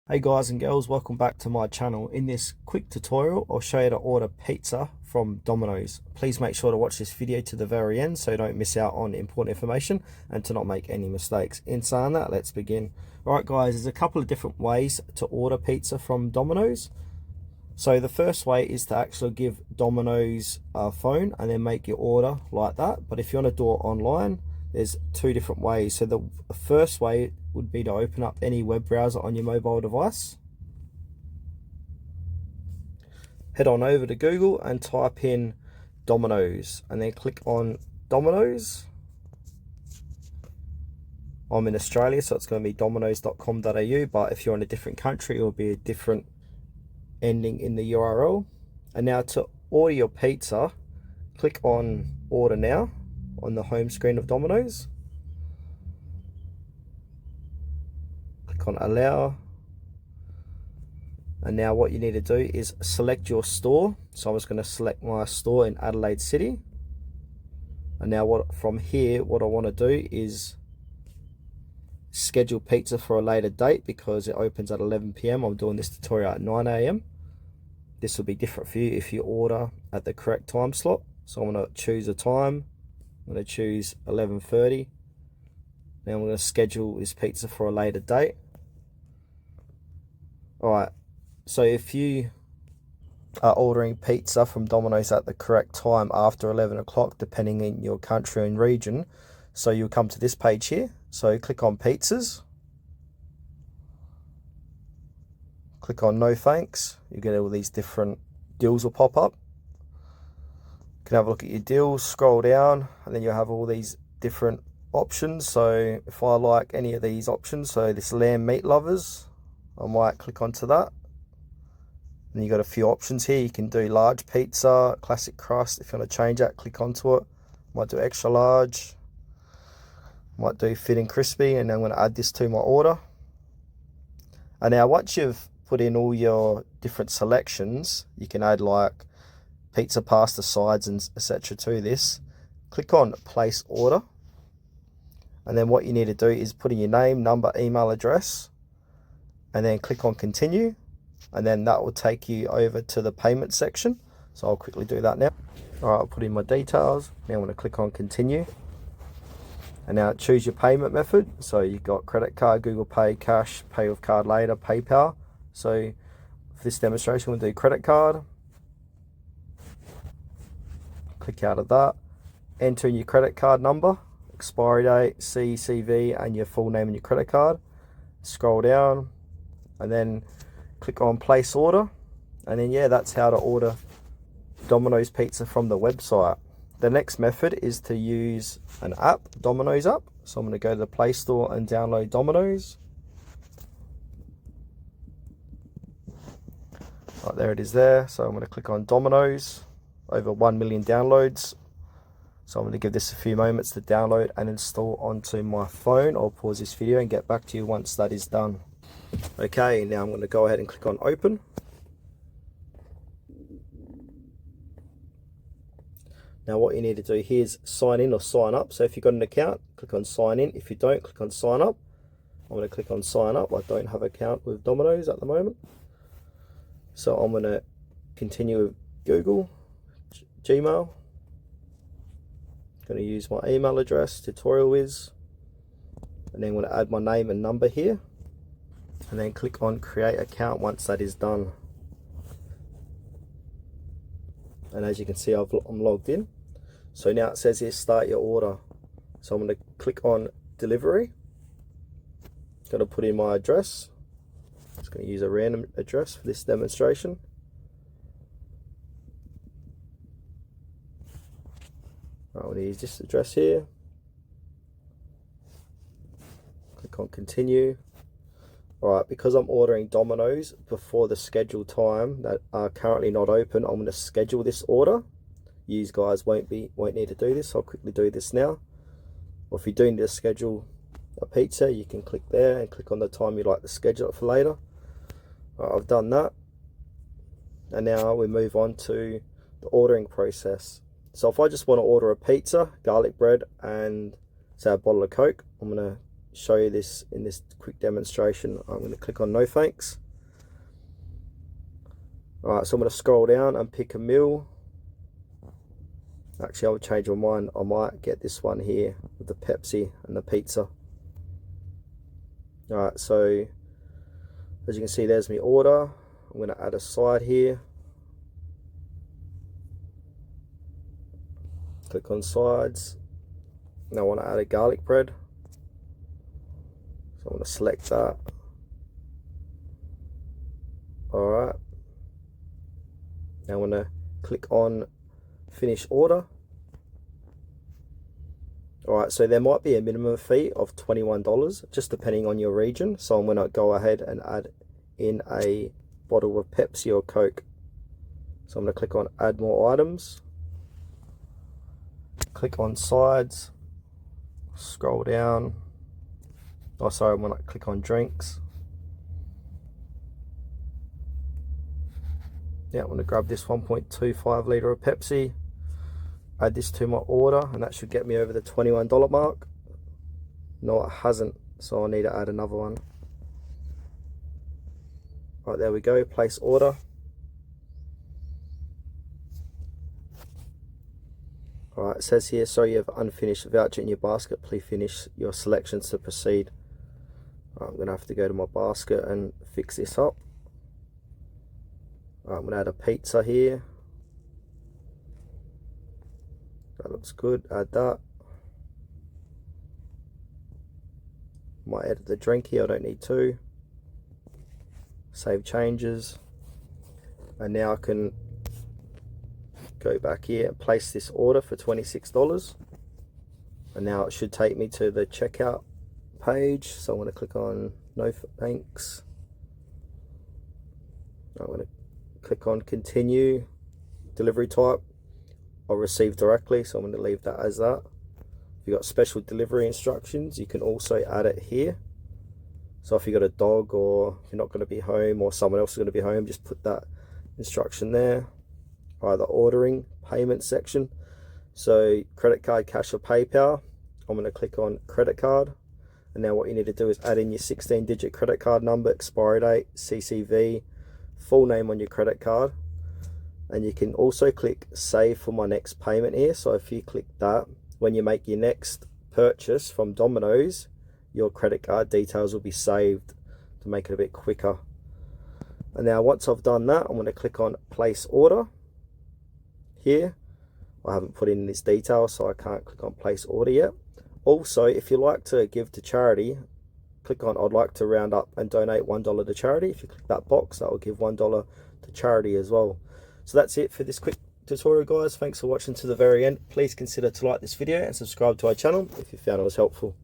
Hey guys and girls, welcome back to my channel. In this quick tutorial, I'll show you how to order pizza from Domino's. Please make sure to watch this video to the very end so you don't miss out on important information and to not make any mistakes. In saying that, let's begin. Alright guys, there's a couple of different ways to order pizza from Domino's. So the first way is to actually give Domino's a phone and then make your order like that. But if you want to do it online, there's two different ways. So the first way would be to open up any web browser on your mobile device. Head on over to Google and type in Domino's and then click on Domino's. I'm in Australia, so it's going to be dominos.com.au, but if you're in a different country, it will be a different ending in the URL. And now to order your pizza, click on Order Now on the home screen of Domino's. Click on Allow. And now what you need to do is select your store. So I'm just going to select my store in Adelaide City. And now from here, what I want to do is schedule pizza for a later date because it opens at 11 PM. I'm doing this tutorial at 9 AM. This will be different for you if you order at the correct time slot. So I'm going to choose a time. I'm going to choose 11:30. Now I'm going to schedule this pizza for a later date. Alright, so if you are ordering pizza from Domino's at the correct time after 11 o'clock, depending on your country and region, so you'll come to this page here. So click on pizzas. Click on no thanks. You get all these different deals will pop up. You can have a look at your deals, scroll down, and then you'll have all these different options. So if I like any of these options, so this lamb meat lovers, I might click onto that. And you got a few options here. You can do large pizza, classic crust. If you want to change that, click onto it. Might do extra large. Might do fit and crispy, and then I'm going to add this to my order. And now once you've put in all your different selections, you can add like pizza, pasta, sides, and etc. to this. Click on place order. And then what you need to do is put in your name, number, email address, and then click on continue. And then that will take you over to the payment section. So I'll quickly do that now. All right, I'll put in my details. Now I'm going to click on continue. And now choose your payment method. So you've got credit card, Google Pay, cash, pay with card later, PayPal. So for this demonstration, we'll do credit card. Click out of that. Enter in your credit card number, expiry date, CCV, and your full name and your credit card. Scroll down and then click on place order. And then yeah, that's how to order Domino's pizza from the website. The next method is to use an app, Domino's app. So I'm going to go to the Play Store and download Domino's. Right, there it is there. So I'm going to click on Domino's. Over 1 million downloads. So I'm going to give this a few moments to download and install onto my phone. I'll pause this video and get back to you once that is done. Okay, now I'm going to go ahead and click on open. Now what you need to do here is sign in or sign up. So if you've got an account, click on sign in. If you don't, click on sign up. I'm going to click on sign up. I don't have an account with Domino's at the moment. So I'm going to continue with Google, Gmail. Going to use my email address, tutorial is, and then I'm going to add my name and number here. And then click on create account once that is done. And as you can see, I'm logged in. So now it says here, start your order. So I'm going to click on delivery. Going to put in my address. Just going to use a random address for this demonstration. I'm going to use this address here. Click on continue. Alright, because I'm ordering Domino's before the scheduled time that are currently not open, I'm going to schedule this order. You guys won't need to do this, so I'll quickly do this now. Or if you do need to schedule a pizza, you can click there and click on the time you'd like to schedule it for later. Alright, I've done that. And now we move on to the ordering process. So if I just want to order a pizza, garlic bread, and say a bottle of Coke, I'm going to show you this in this quick demonstration, I'm going to click on no thanks. Alright, so I'm going to scroll down and pick a meal. Actually, I'll change my mind. I might get this one here with the Pepsi and the pizza. Alright, so as you can see, there's my order. I'm going to add a side here. Click on sides. Now I want to add a garlic bread. So I'm going to select that. Alright. Now I'm going to click on finish order. Alright, so there might be a minimum fee of $21, just depending on your region. So I'm going to go ahead and add in a bottle of Pepsi or Coke. So I'm going to click on add more items. Click on sides. Scroll down. Oh, sorry, I'm going to click on drinks. Yeah, I'm going to grab this 1.25 litre of Pepsi, add this to my order, and that should get me over the $21 mark. No, it hasn't, so I need to add another one. Right, there we go, place order. Alright, it says here, sorry you have unfinished voucher in your basket, please finish your selections to proceed. Right, I'm going to have to go to my basket and fix this up. Right, I'm going to add a pizza here. That looks good, add that. Might edit the drink here, I don't need to. Save changes. And now I can go back here and place this order for $26. And now it should take me to the checkout page. So I'm going to click on no thanks. I'm going to click on continue. Delivery type, I'll receive directly, so I'm going to leave that as that. If you've got special delivery instructions, you can also add it here. So if you've got a dog, or you're not going to be home, or someone else is going to be home, just put that instruction there. The ordering payment section, so credit card, cash or PayPal. I'm going to click on credit card, and now what you need to do is add in your 16-digit credit card number, expiry date, CCV, full name on your credit card, and you can also click save for my next payment here. So if you click that, when you make your next purchase from Domino's, your credit card details will be saved to make it a bit quicker. And now once I've done that, I'm going to click on place order. Here I haven't put in this detail, so I can't click on place order yet. Also, if you like to give to charity, click on I'd like to round up and donate $1 to charity. If you click that box, that will give $1 to charity as well. So that's it for this quick tutorial, guys. Thanks for watching to the very end. Please consider to like this video and subscribe to our channel if you found it was helpful.